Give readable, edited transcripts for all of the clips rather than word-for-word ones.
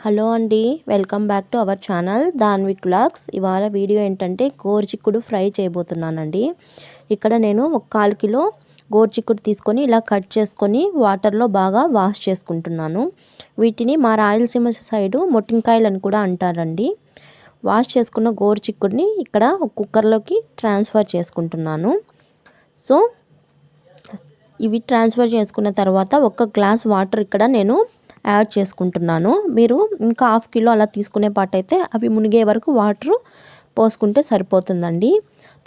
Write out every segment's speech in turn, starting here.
Hello అండి, welcome back to our channel Danvi vlogs. ఇవాళ video ఏంటంటే గోరుచిక్కుడు ఫ్రై చేయబోతున్నానండి. ఇక్కడ నేను 1/4 కిలో గోరుచిక్కుడు తీసుకొని ఇలా కట్ చేసుకొని వాటర్లో బాగా వాష్ చేసుకుంటున్నాను. వీటిని మా రాయలసీమ సైడు మొట్టింకాయలు అని కూడా అంటారండి. వాష్ చేసుకున్న గోరుచిక్కుడిని ఇక్కడ ఒక కుక్కర్లోకి ట్రాన్స్ఫర్ చేసుకుంటున్నాను. సో ఇవి ట్రాన్స్ఫర్ చేసుకున్న తర్వాత 1 గ్లాస్ వాటర్ ఇక్కడ నేను యాడ్ చేసుకుంటున్నాను. మీరు ఇంకా 1/2 కిలో అలా తీసుకునే పాటైతే అవి మునిగే వరకు వాటర్ పోసుకుంటే సరిపోతుందండి.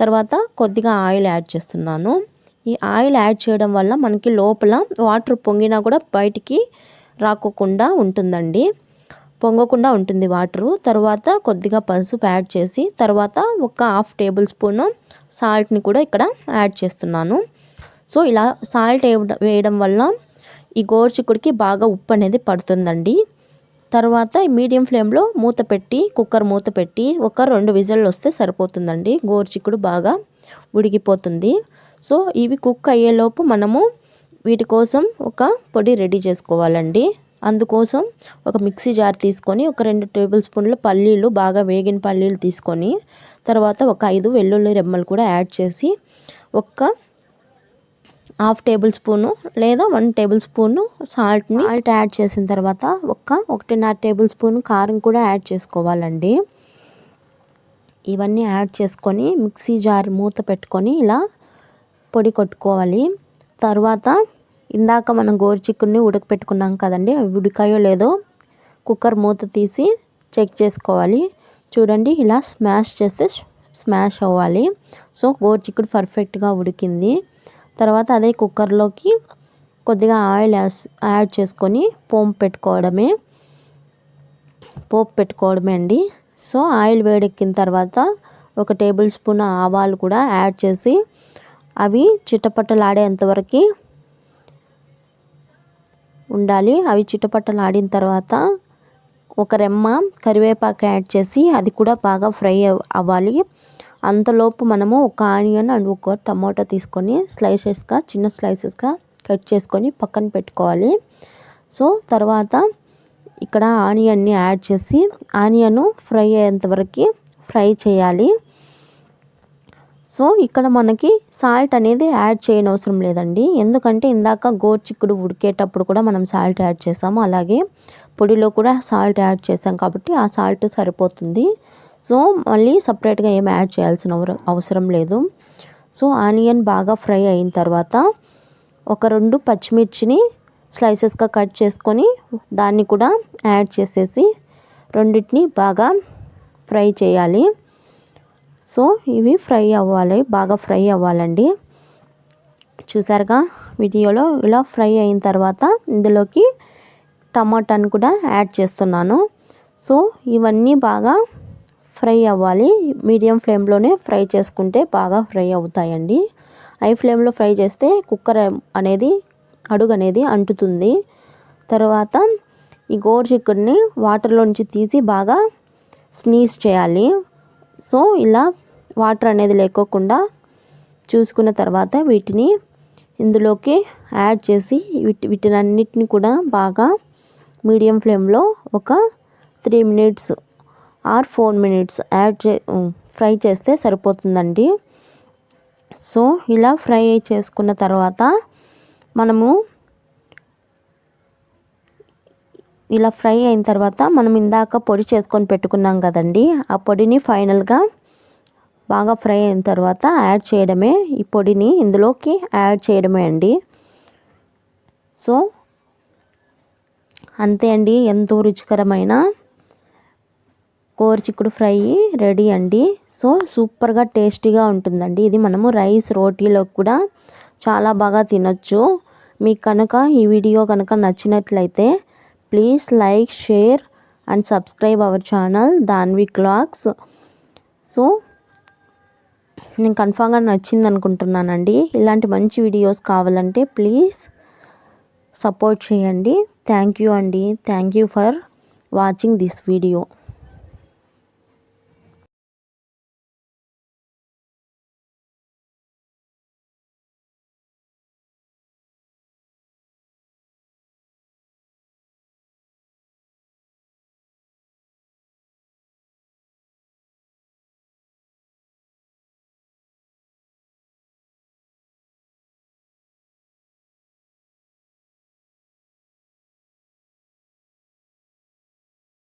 తర్వాత కొద్దిగా ఆయిల్ యాడ్ చేస్తున్నాను. ఈ ఆయిల్ యాడ్ చేయడం వల్ల మనకి లోపల వాటర్ పొంగినా కూడా బయటికి రాకోకుండా ఉంటుందండి, పొంగకుండా ఉంటుంది వాటరు. తర్వాత కొద్దిగా పసుపు యాడ్ చేసి తర్వాత ఒక 1/2 టేబుల్ స్పూన్ సాల్ట్ని కూడా ఇక్కడ యాడ్ చేస్తున్నాను. సో ఇలా సాల్ట్ వేయడం వల్ల ఈ గోరుచిక్కుడికి బాగా ఉప్పు అనేది పడుతుందండి. తర్వాత మీడియం ఫ్లేమ్లో మూత పెట్టి కుక్కర్ మూత పెట్టి ఒక 2 విజిల్లు వస్తే సరిపోతుందండి. గోరుచిక్కుడు బాగా ఉడికిపోతుంది. సో ఇవి కుక్ అయ్యేలోపు మనము వీటి కోసం ఒక పొడి రెడీ చేసుకోవాలండి. అందుకోసం ఒక మిక్సీ జార్ తీసుకొని ఒక 2 టేబుల్ స్పూన్ల పల్లీలు, బాగా వేగిన పల్లీలు తీసుకొని తర్వాత ఒక 5 వెల్లుల్లి రెమ్మలు కూడా యాడ్ చేసి ఒక 1/2 టేబుల్ స్పూను లేదా 1 టేబుల్ స్పూను సాల్ట్ని యాడ్ చేసిన తర్వాత 1.5 టేబుల్ స్పూన్ కారం కూడా యాడ్ చేసుకోవాలండి. ఇవన్నీ యాడ్ చేసుకొని మిక్సీ జార్ మూత పెట్టుకొని ఇలా పొడి కొట్టుకోవాలి. తర్వాత ఇందాక మనం గోరుచిక్కుడిని ఉడకపెట్టుకున్నాం కదండి, అవి ఉడికాయో లేదో కుక్కర్ మూత తీసి చెక్ చేసుకోవాలి. చూడండి, ఇలా స్మాష్ చేస్తే స్మాష్ అవ్వాలి. సో గోరుచిక్కుడు పర్ఫెక్ట్గా ఉడికింది. తర్వాత అదే కుక్కర్లోకి కొద్దిగా ఆయిల్ యాడ్ చేసుకొని పోపు పెట్టుకోవడమే అండి. సో ఆయిల్ వేడెక్కిన తర్వాత 1 టేబుల్ స్పూన్ ఆవాలు కూడా యాడ్ చేసి అవి చిటపటలాడేంతవరకు ఉండాలి. అవి చిటపటలాడిన తర్వాత ఒక రెమ్మ కరివేపాకు యాడ్ చేసి అది కూడా బాగా ఫ్రై అవ్వాలి. అంతలోపు మనము ఒక ఆనియన్ అండ్ ఒక టమాటో తీసుకొని చిన్న స్లైసెస్గా కట్ చేసుకొని పక్కన పెట్టుకోవాలి. సో తర్వాత ఇక్కడ ఆనియన్ని యాడ్ చేసి ఆనియన్ ఫ్రై అయ్యేంతవరకు ఫ్రై చేయాలి. సో ఇక్కడ మనకి సాల్ట్ అనేది యాడ్ చేయనవసరం లేదండి, ఎందుకంటే ఇందాక గోరుచిక్కుడు ఉడికేటప్పుడు కూడా మనం సాల్ట్ యాడ్ చేసాము, అలాగే పొడిలో కూడా సాల్ట్ యాడ్ చేసాం కాబట్టి ఆ సాల్ట్ సరిపోతుంది. సో మళ్ళీ సపరేట్గా ఏం యాడ్ చేయాల్సిన అవసరం లేదు. సో ఆనియన్ బాగా ఫ్రై అయిన తర్వాత ఒక 2 పచ్చిమిర్చిని స్లైసెస్గా కట్ చేసుకొని దాన్ని కూడా యాడ్ చేసేసి రెండింటిని బాగా ఫ్రై చేయాలి. సో ఇవి బాగా ఫ్రై అవ్వాలండి. చూసారుగా వీడియోలో ఇలా ఫ్రై అయిన తర్వాత ఇందులోకి టమాటాను కూడా యాడ్ చేస్తున్నాను. సో ఇవన్నీ బాగా ఫ్రై అవ్వాలి. మీడియం ఫ్లేమ్లోనే ఫ్రై చేసుకుంటే బాగా ఫ్రై అవుతాయండి. హై ఫ్లేమ్లో ఫ్రై చేస్తే కుక్కర్ అనేది అడుగు అనేది అంటుతుంది. తర్వాత ఈ గోరుచిక్కుడిని వాటర్లో నుంచి తీసి బాగా స్నీజ్ చేయాలి. సో ఇలా వాటర్ అనేది లేకోకుండా చూసుకున్న తర్వాత వీటిని ఇందులోకి యాడ్ చేసి వీటినన్నిటిని కూడా బాగా మీడియం ఫ్లేమ్లో ఒక 3 మినిట్స్ ఆర్ 4 మినిట్స్ ఫ్రై చేస్తే సరిపోతుందండి. సో ఇలా ఫ్రై చేసుకున్న తర్వాత మనము ఇలా ఫ్రై అయిన తర్వాత మనం ఇందాక పొడి చేసుకొని పెట్టుకున్నాం కదండి, ఆ పొడిని ఫైనల్గా బాగా ఫ్రై అయిన తర్వాత యాడ్ చేయడమే. ఈ పొడిని ఇందులోకి యాడ్ చేయడమే అండి. సో అంతే అండి, ఎంతో రుచికరమైన గోరుచిక్కుడు ఫ్రై రెడీ అండి. సో సూపర్గా టేస్టీగా ఉంటుందండి. ఇది మనము రైస్, రోటీలో కూడా చాలా బాగా తినొచ్చు. మీకు కనుక ఈ వీడియో కనుక నచ్చినట్లయితే please like, share and subscribe our channel Danvi vlogs. So నేను కన్ఫామ్గా నచ్చింది అనుకుంటున్నానండి. ఇలాంటి మంచి వీడియోస్ కావాలంటే ప్లీజ్ సపోర్ట్ చేయండి. థ్యాంక్ యూ అండి. Thank you for watching this video.